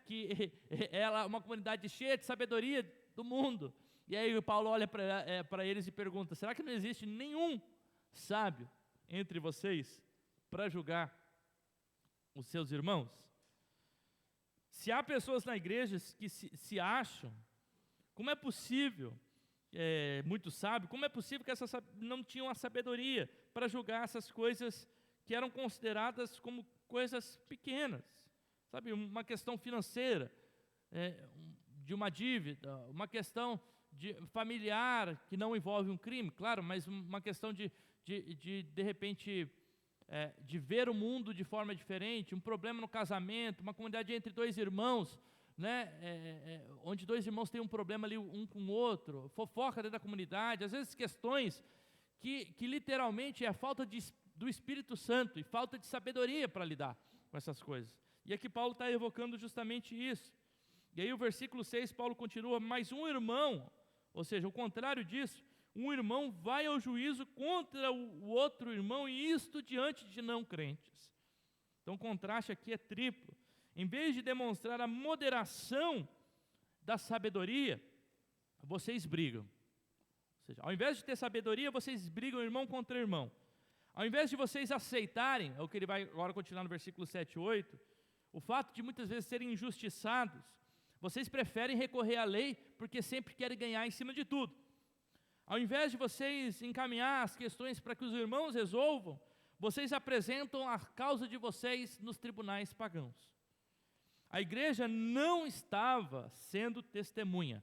que ela é uma comunidade cheia de sabedoria do mundo. E aí o Paulo olha para eles e pergunta: será que não existe nenhum sábio entre vocês para julgar os seus irmãos? Se há pessoas na igreja que se acham, como é possível, muito sábio, como é possível que essas não tinham a sabedoria para julgar essas coisas que eram consideradas como coisas pequenas? Sabe, uma questão financeira, de uma dívida, uma questão familiar que não envolve um crime, claro, mas uma questão de repente, de ver o mundo de forma diferente, um problema no casamento, uma comunidade entre dois irmãos, onde dois irmãos têm um problema ali um com o outro, fofoca dentro da comunidade, às vezes questões que literalmente é a falta do Espírito Santo e falta de sabedoria para lidar com essas coisas. E aqui Paulo está evocando justamente isso. E aí o versículo 6, Paulo continua: mas um irmão, ou seja, o contrário disso, um irmão vai ao juízo contra o outro irmão, e isto diante de não crentes. Então o contraste aqui é triplo. Em vez de demonstrar a moderação da sabedoria, vocês brigam. Ou seja, ao invés de ter sabedoria, vocês brigam irmão contra irmão. Ao invés de vocês aceitarem, é o que ele vai agora continuar no versículo 7 e 8, o fato de muitas vezes serem injustiçados, vocês preferem recorrer à lei porque sempre querem ganhar em cima de tudo. Ao invés de vocês encaminhar as questões para que os irmãos resolvam, vocês apresentam a causa de vocês nos tribunais pagãos. A igreja não estava sendo testemunha,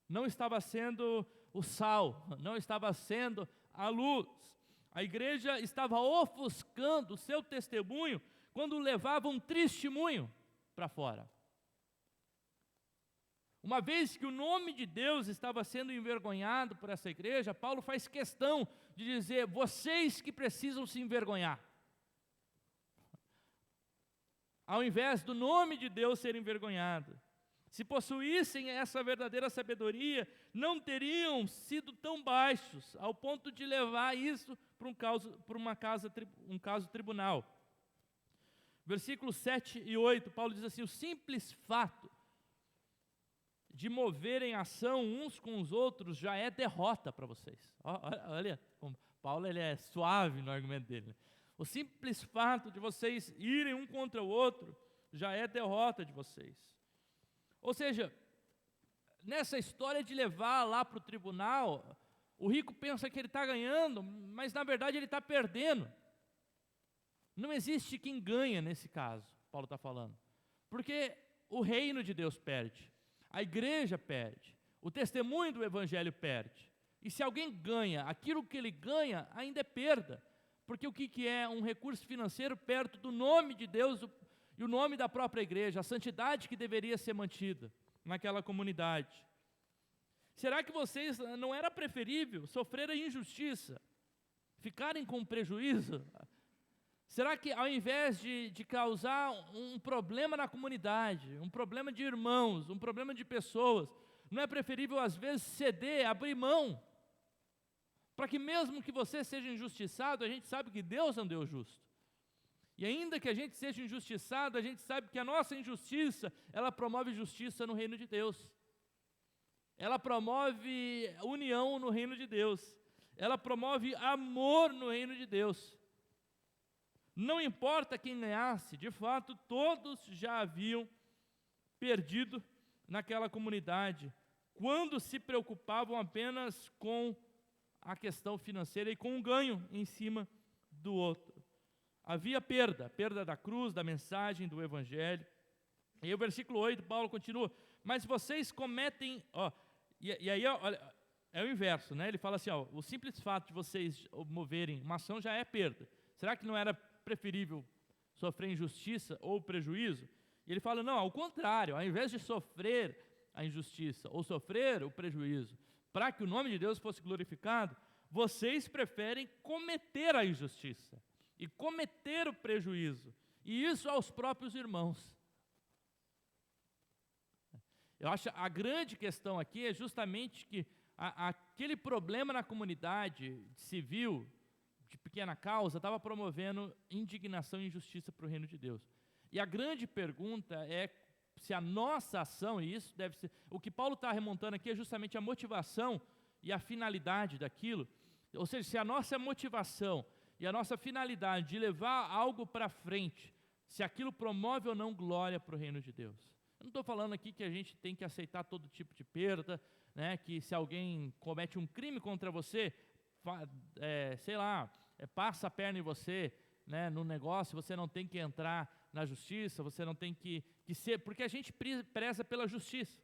não estava sendo o sal, não estava sendo a luz. A igreja estava ofuscando o seu testemunho quando levava um testemunho para fora. Uma vez que o nome de Deus estava sendo envergonhado por essa igreja, Paulo faz questão de dizer: vocês que precisam se envergonhar. Ao invés do nome de Deus ser envergonhado. Se possuíssem essa verdadeira sabedoria, não teriam sido tão baixos ao ponto de levar isso para um caso tribunal. Versículos 7 e 8, Paulo diz assim: o simples fato de moverem ação uns com os outros já é derrota para vocês. Olha como Paulo ele é suave no argumento dele. O simples fato de vocês irem um contra o outro já é derrota de vocês. Ou seja, nessa história de levar lá para o tribunal, o rico pensa que ele está ganhando, mas na verdade ele está perdendo. Não existe quem ganha nesse caso, Paulo está falando. Porque o reino de Deus perde, a igreja perde, O testemunho do evangelho perde. E se alguém ganha, aquilo que ele ganha ainda é perda. Porque o que é um recurso financeiro perto do nome de Deus e o nome da própria igreja, a santidade que deveria ser mantida naquela comunidade? Será que vocês não era preferível sofrer a injustiça, ficarem com prejuízo? Será que ao invés de causar um problema na comunidade, um problema de irmãos, um problema de pessoas, não é preferível às vezes ceder, abrir mão, para que mesmo que você seja injustiçado, a gente sabe que Deus é um Deus justo. E ainda que a gente seja injustiçado, a gente sabe que a nossa injustiça, ela promove justiça no reino de Deus. Ela promove união no reino de Deus. Ela promove amor no reino de Deus. Não importa quem ganhasse, de fato, todos já haviam perdido naquela comunidade, quando se preocupavam apenas com a questão financeira e com o ganho em cima do outro. Havia perda da cruz, da mensagem, do evangelho. E aí o versículo 8, Paulo continua, mas vocês cometem, e aí olha, é o inverso, né? Ele fala assim, o simples fato de vocês moverem uma ação já é perda. Será que não era preferível sofrer injustiça ou prejuízo? E ele fala, não, ao contrário, ao invés de sofrer a injustiça ou sofrer o prejuízo, para que o nome de Deus fosse glorificado, vocês preferem cometer a injustiça e cometer o prejuízo, e isso aos próprios irmãos. Eu acho a grande questão aqui é justamente que aquele problema na comunidade civil, de pequena causa, estava promovendo indignação e injustiça para o reino de Deus. E a grande pergunta é se a nossa ação, e isso deve ser, o que Paulo está remontando aqui é justamente a motivação e a finalidade daquilo, ou seja, se a nossa motivação e a nossa finalidade de levar algo para frente, se aquilo promove ou não glória para o reino de Deus. Eu não estou falando aqui que a gente tem que aceitar todo tipo de perda, né, que se alguém comete um crime contra você, passa a perna em você, né, no negócio, você não tem que entrar na justiça, você não tem que ser, porque a gente preza pela justiça,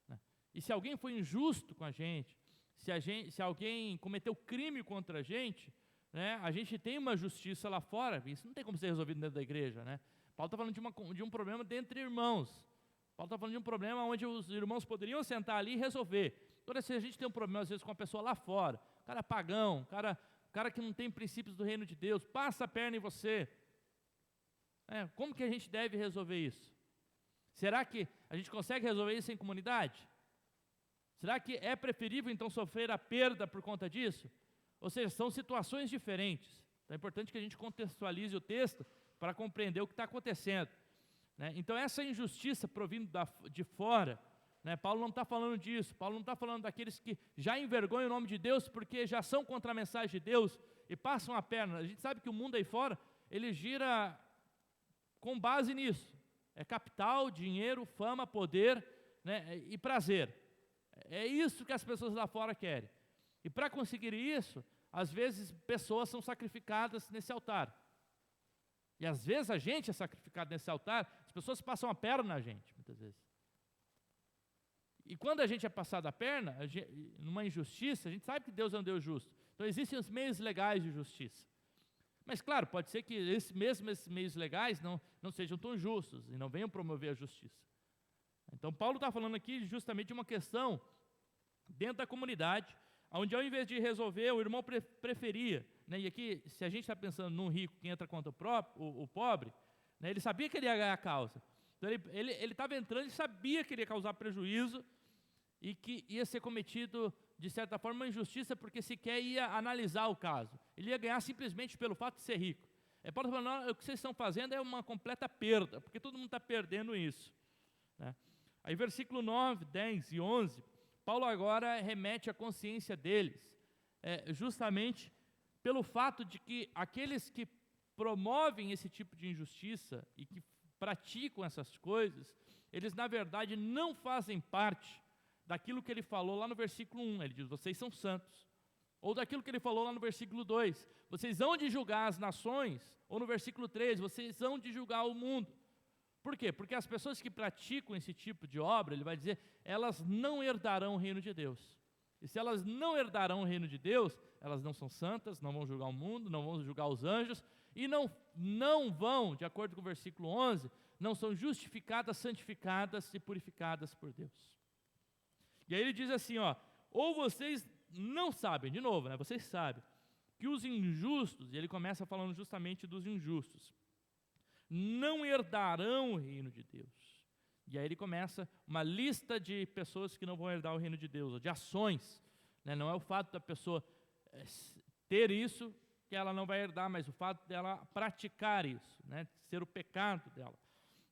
né? E se alguém foi injusto com a gente, se alguém cometeu crime contra a gente, né, a gente tem uma justiça lá fora, isso não tem como ser resolvido dentro da igreja, né? Paulo está falando de um problema entre irmãos. Paulo está falando de um problema onde os irmãos poderiam sentar ali e resolver. Toda vez que a gente tem um problema, às vezes, com uma pessoa lá fora, cara pagão, cara que não tem princípios do reino de Deus, passa a perna em você. Como que a gente deve resolver isso? Será que a gente consegue resolver isso em comunidade? Será que é preferível, então, sofrer a perda por conta disso? Ou seja, são situações diferentes. Então é importante que a gente contextualize o texto para compreender o que está acontecendo, né? Então essa injustiça provindo de fora, né, Paulo não está falando disso. Paulo não está falando daqueles que já envergonham o nome de Deus porque já são contra a mensagem de Deus e passam a perna. A gente sabe que o mundo aí fora, ele gira com base nisso. É capital, dinheiro, fama, poder, né, e prazer. É isso que as pessoas lá fora querem. E para conseguir isso, às vezes pessoas são sacrificadas nesse altar. E às vezes a gente é sacrificado nesse altar, as pessoas passam a perna na gente, muitas vezes. E quando a gente é passado a perna, numa injustiça, a gente sabe que Deus é um Deus justo. Então existem os meios legais de justiça. Mas claro, pode ser que esses meios legais não sejam tão justos e não venham promover a justiça. Então Paulo está falando aqui justamente de uma questão dentro da comunidade, onde ao invés de resolver, o irmão preferia, né, e aqui, se a gente está pensando num rico que entra contra o pobre, né, ele sabia que ele ia ganhar a causa. Então ele estava entrando e sabia que ele ia causar prejuízo e que ia ser cometido, de certa forma, uma injustiça, porque sequer ia analisar o caso. Ele ia ganhar simplesmente pelo fato de ser rico. Paulo está falando, o que vocês estão fazendo é uma completa perda, porque todo mundo está perdendo isso, né? Aí versículo 9, 10 e 11, Paulo agora remete à consciência deles, justamente pelo fato de que aqueles que promovem esse tipo de injustiça e que praticam essas coisas, eles na verdade não fazem parte daquilo que ele falou lá no versículo 1, ele diz, vocês são santos. Ou daquilo que ele falou lá no versículo 2, vocês hão de julgar as nações, ou no versículo 3, vocês hão de julgar o mundo. Por quê? Porque as pessoas que praticam esse tipo de obra, ele vai dizer, elas não herdarão o reino de Deus. E se elas não herdarão o reino de Deus, elas não são santas, não vão julgar o mundo, não vão julgar os anjos, e não vão, de acordo com o versículo 11, não são justificadas, santificadas e purificadas por Deus. E aí ele diz assim, ou vocês não sabem, de novo, né, vocês sabem, que os injustos, e ele começa falando justamente dos injustos, não herdarão o reino de Deus. E aí ele começa uma lista de pessoas que não vão herdar o reino de Deus, ou de ações, né? Não é o fato da pessoa ter isso que ela não vai herdar, mas o fato dela praticar isso, né? Ser o pecado dela.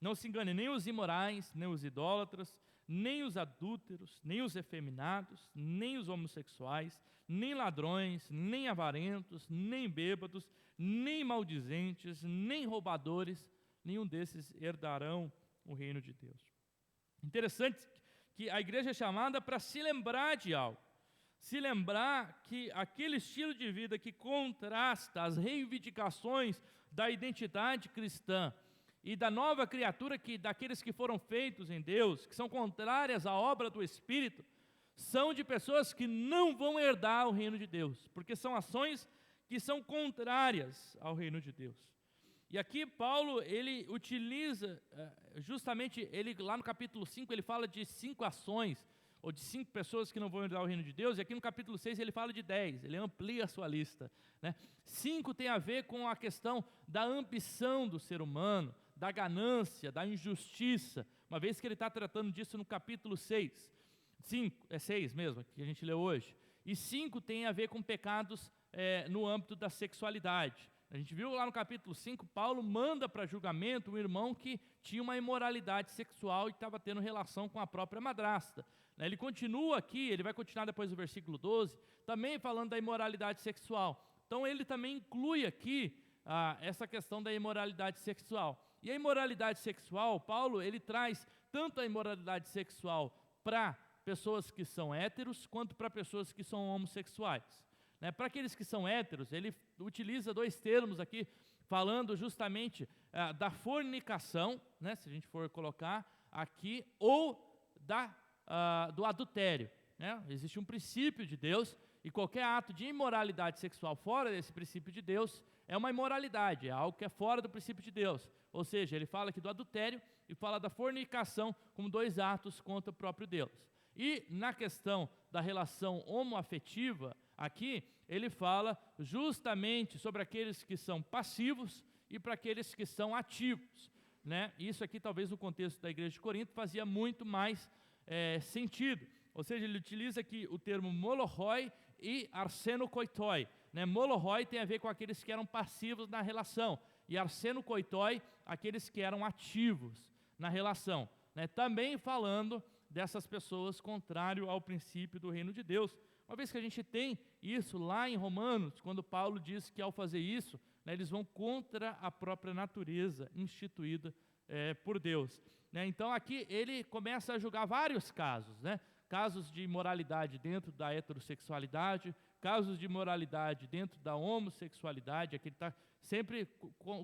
Não se engane, nem os imorais, nem os idólatras, nem os adúlteros, nem os efeminados, nem os homossexuais, nem ladrões, nem avarentos, nem bêbados, nem maldizentes, nem roubadores, nenhum desses herdarão o reino de Deus. Interessante que a igreja é chamada para se lembrar de algo. Se lembrar que aquele estilo de vida que contrasta as reivindicações da identidade cristã e da nova criatura, daqueles que foram feitos em Deus, que são contrárias à obra do Espírito, são de pessoas que não vão herdar o reino de Deus, porque são ações que são contrárias ao reino de Deus. E aqui Paulo, ele utiliza, justamente, lá no capítulo 5, ele fala de 5 ações, ou de 5 pessoas que não vão herdar o reino de Deus, e aqui no capítulo 6 ele fala de 10, ele amplia a sua lista, né? 5 tem a ver com a questão da ambição do ser humano, da ganância, da injustiça, uma vez que ele está tratando disso no capítulo 6. 5, é 6 mesmo, que a gente leu hoje. E 5 tem a ver com pecados no âmbito da sexualidade. A gente viu lá no capítulo 5, Paulo manda para julgamento um irmão que tinha uma imoralidade sexual e estava tendo relação com a própria madrasta. Ele continua aqui, ele vai continuar depois do versículo 12, também falando da imoralidade sexual. Então ele também inclui aqui essa questão da imoralidade sexual. E a imoralidade sexual, Paulo, ele traz tanto a imoralidade sexual para pessoas que são héteros, quanto para pessoas que são homossexuais. Para aqueles que são héteros, ele utiliza 2 termos aqui, falando justamente da fornicação, né, se a gente for colocar aqui, ou do adultério. Né? Existe um princípio de Deus, e qualquer ato de imoralidade sexual fora desse princípio de Deus é uma imoralidade, é algo que é fora do princípio de Deus. Ou seja, ele fala aqui do adultério e fala da fornicação como 2 atos contra o próprio Deus. E na questão da relação homoafetiva, aqui ele fala justamente sobre aqueles que são passivos e para aqueles que são ativos. Né? Isso aqui talvez no contexto da igreja de Corinto fazia muito mais sentido. Ou seja, ele utiliza aqui o termo molohoi e arsenokoitoi. Né? Molohoi tem a ver com aqueles que eram passivos na relação, e arsenokoitoi, aqueles que eram ativos na relação. Né? Também falando dessas pessoas contrário ao princípio do reino de Deus. Uma vez que a gente tem isso lá em Romanos, quando Paulo diz que ao fazer isso, né, eles vão contra a própria natureza instituída por Deus. Né? Então aqui ele começa a julgar vários casos, né? Casos de imoralidade dentro da heterossexualidade, casos de imoralidade dentro da homossexualidade. Aqui ele está sempre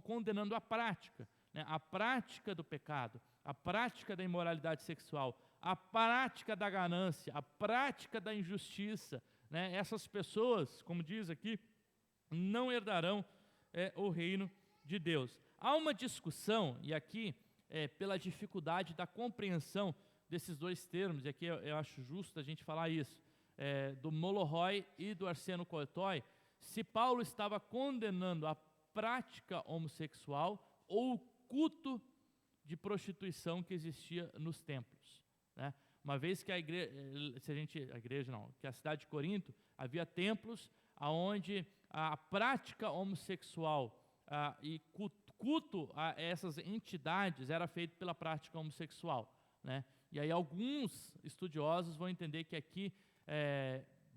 condenando a prática, né? A prática do pecado, a prática da imoralidade sexual, a prática da ganância, a prática da injustiça. Né? Essas pessoas, como diz aqui, não herdarão o reino de Deus. Há uma discussão, e aqui pela dificuldade da compreensão desses 2 termos, e aqui eu acho justo a gente falar isso, do molohoi e do arsenokoitoi, se Paulo estava condenando a prática homossexual ou o culto de prostituição que existia nos templos. Né? Uma vez que que a cidade de Corinto havia templos onde a prática homossexual e culto a essas entidades era feito pela prática homossexual. Né? E aí alguns estudiosos vão entender que aqui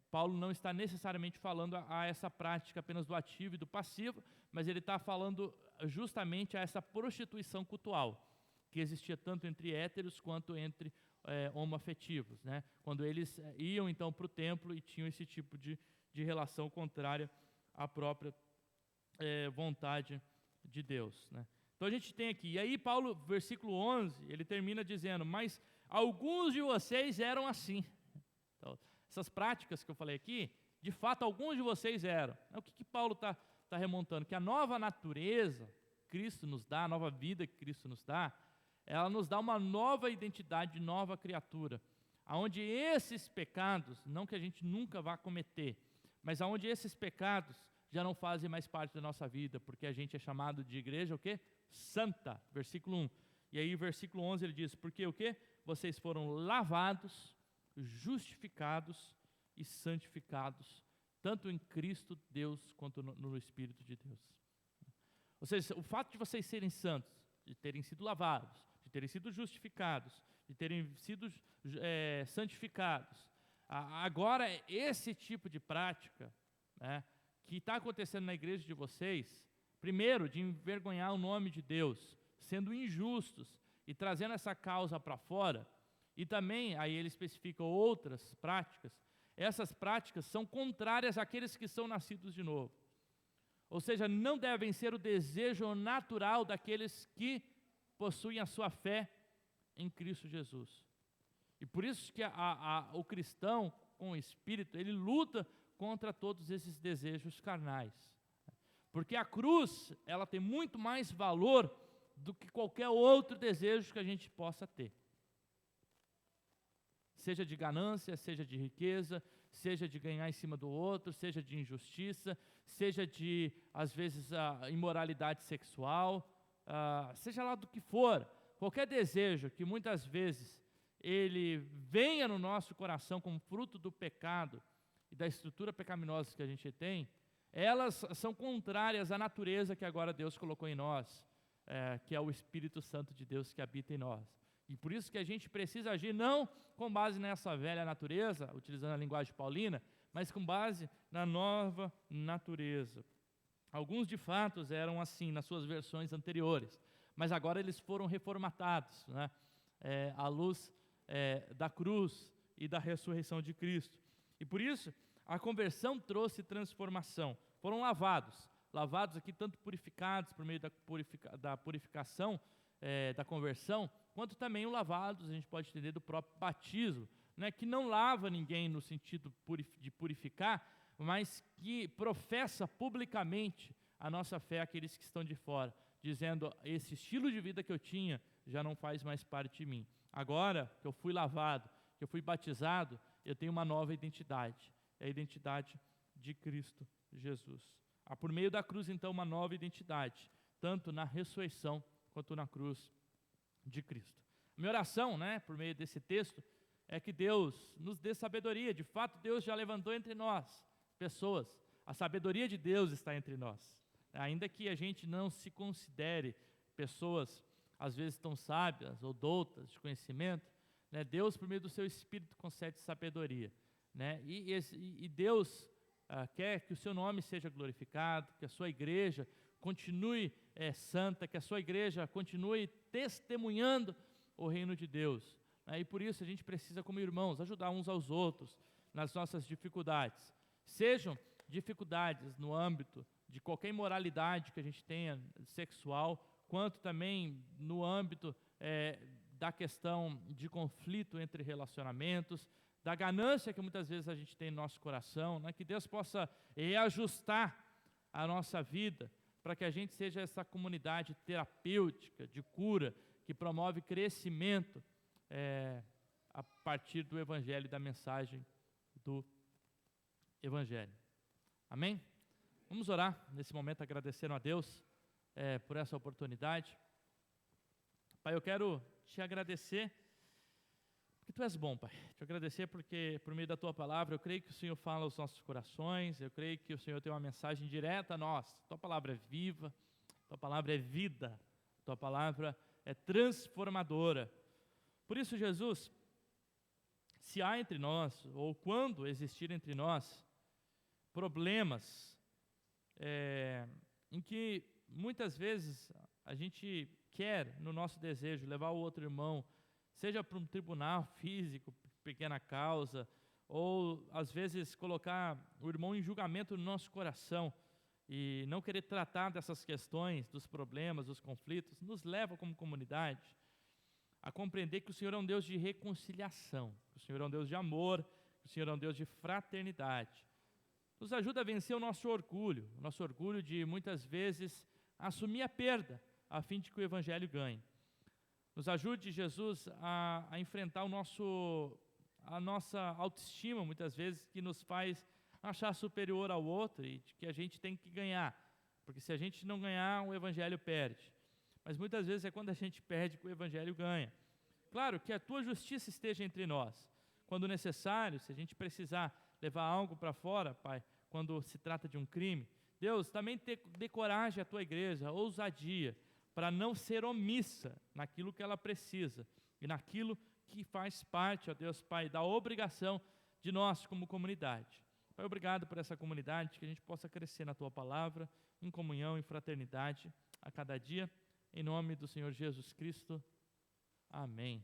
Paulo não está necessariamente falando a essa prática apenas do ativo e do passivo, mas ele está falando justamente a essa prostituição cultual, que existia tanto entre héteros quanto entre homoafetivos, né? Quando eles iam então para o templo e tinham esse tipo de relação contrária à própria vontade de Deus. Né? Então a gente tem aqui, e aí Paulo, versículo 11, ele termina dizendo, mas alguns de vocês eram assim. Então, essas práticas que eu falei aqui, de fato alguns de vocês eram. O que Paulo está remontando? Que a nova natureza que Cristo nos dá, a nova vida que Cristo nos dá, ela nos dá uma nova identidade, nova criatura, onde esses pecados, não que a gente nunca vá cometer, mas onde esses pecados já não fazem mais parte da nossa vida, porque a gente é chamado de igreja o quê? Santa, versículo 1. E aí versículo 11 ele diz, porque o quê? Vocês foram lavados, justificados e santificados, tanto em Cristo Deus, quanto no Espírito de Deus. Ou seja, o fato de vocês serem santos, de terem sido lavados, de terem sido justificados, de terem sido santificados, agora esse tipo de prática, né, que está acontecendo na igreja de vocês, primeiro, de envergonhar o nome de Deus, sendo injustos e trazendo essa causa para fora, e também, aí ele especifica outras práticas, essas práticas são contrárias àqueles que são nascidos de novo. Ou seja, não devem ser o desejo natural daqueles que possuem a sua fé em Cristo Jesus. E por isso que o cristão com o Espírito, ele luta contra todos esses desejos carnais. Porque a cruz, ela tem muito mais valor do que qualquer outro desejo que a gente possa ter. Seja de ganância, seja de riqueza, seja de ganhar em cima do outro, seja de injustiça, seja de, às vezes, imoralidade sexual, seja lá do que for, qualquer desejo que muitas vezes ele venha no nosso coração como fruto do pecado e da estrutura pecaminosa que a gente tem, elas são contrárias à natureza que agora Deus colocou em nós, que é o Espírito Santo de Deus que habita em nós. E por isso que a gente precisa agir não com base nessa velha natureza, utilizando a linguagem paulina, mas com base na nova natureza. Alguns de fato eram assim nas suas versões anteriores, mas agora eles foram reformatados, né, à luz da cruz e da ressurreição de Cristo. E por isso a conversão trouxe transformação. Foram lavados aqui tanto purificados por meio da purificação, da conversão, quanto também o lavados, a gente pode entender, do próprio batismo, né, que não lava ninguém no sentido de purificar, mas que professa publicamente a nossa fé àqueles que estão de fora, dizendo, esse estilo de vida que eu tinha já não faz mais parte de mim. Agora que eu fui lavado, que eu fui batizado, eu tenho uma nova identidade, é a identidade de Cristo Jesus. Há por meio da cruz, então, uma nova identidade, tanto na ressurreição quanto na cruz de Cristo. A minha oração, né, por meio desse texto, é que Deus nos dê sabedoria. De fato, Deus já levantou entre nós pessoas. A sabedoria de Deus está entre nós. Ainda que a gente não se considere pessoas, às vezes, tão sábias ou doutas de conhecimento, né, Deus, por meio do seu Espírito, concede sabedoria. Né, e Deus quer que o seu nome seja glorificado, que a sua igreja continue santa, que a sua igreja continue testemunhando o reino de Deus. E por isso a gente precisa, como irmãos, ajudar uns aos outros nas nossas dificuldades. Sejam dificuldades no âmbito de qualquer imoralidade que a gente tenha sexual, quanto também no âmbito da questão de conflito entre relacionamentos, da ganância que muitas vezes a gente tem no nosso coração, né? Que Deus possa reajustar a nossa vida, para que a gente seja essa comunidade terapêutica, de cura, que promove crescimento a partir do Evangelho e da mensagem do Evangelho. Amém? Vamos orar nesse momento, agradecendo a Deus por essa oportunidade. Pai, eu quero te agradecer, porque Tu és bom, Pai. Te agradecer porque, por meio da Tua palavra, eu creio que o Senhor fala aos nossos corações, eu creio que o Senhor tem uma mensagem direta a nós. Tua palavra é viva, Tua palavra é vida, Tua palavra é transformadora. Por isso, Jesus, se há entre nós, ou quando existir entre nós, problemas em que muitas vezes a gente quer, no nosso desejo, levar o outro irmão, seja para um tribunal físico, pequena causa, ou às vezes colocar o irmão em julgamento no nosso coração, e não querer tratar dessas questões, dos problemas, dos conflitos, nos leva como comunidade a compreender que o Senhor é um Deus de reconciliação, que o Senhor é um Deus de amor, que o Senhor é um Deus de fraternidade. Nos ajuda a vencer o nosso orgulho de muitas vezes assumir a perda, a fim de que o Evangelho ganhe. Nos ajude, Jesus, a enfrentar a nossa autoestima, muitas vezes, que nos faz achar superior ao outro e de que a gente tem que ganhar, porque se a gente não ganhar, o Evangelho perde. Mas muitas vezes é quando a gente perde que o Evangelho ganha. Claro, que a Tua justiça esteja entre nós. Quando necessário, se a gente precisar levar algo para fora, Pai, quando se trata de um crime, Deus, também dê coragem à Tua igreja, ousadia, para não ser omissa naquilo que ela precisa e naquilo que faz parte, ó Deus Pai, da obrigação de nós como comunidade. Pai, obrigado por essa comunidade, que a gente possa crescer na Tua palavra, em comunhão, em fraternidade, a cada dia, em nome do Senhor Jesus Cristo. Amém.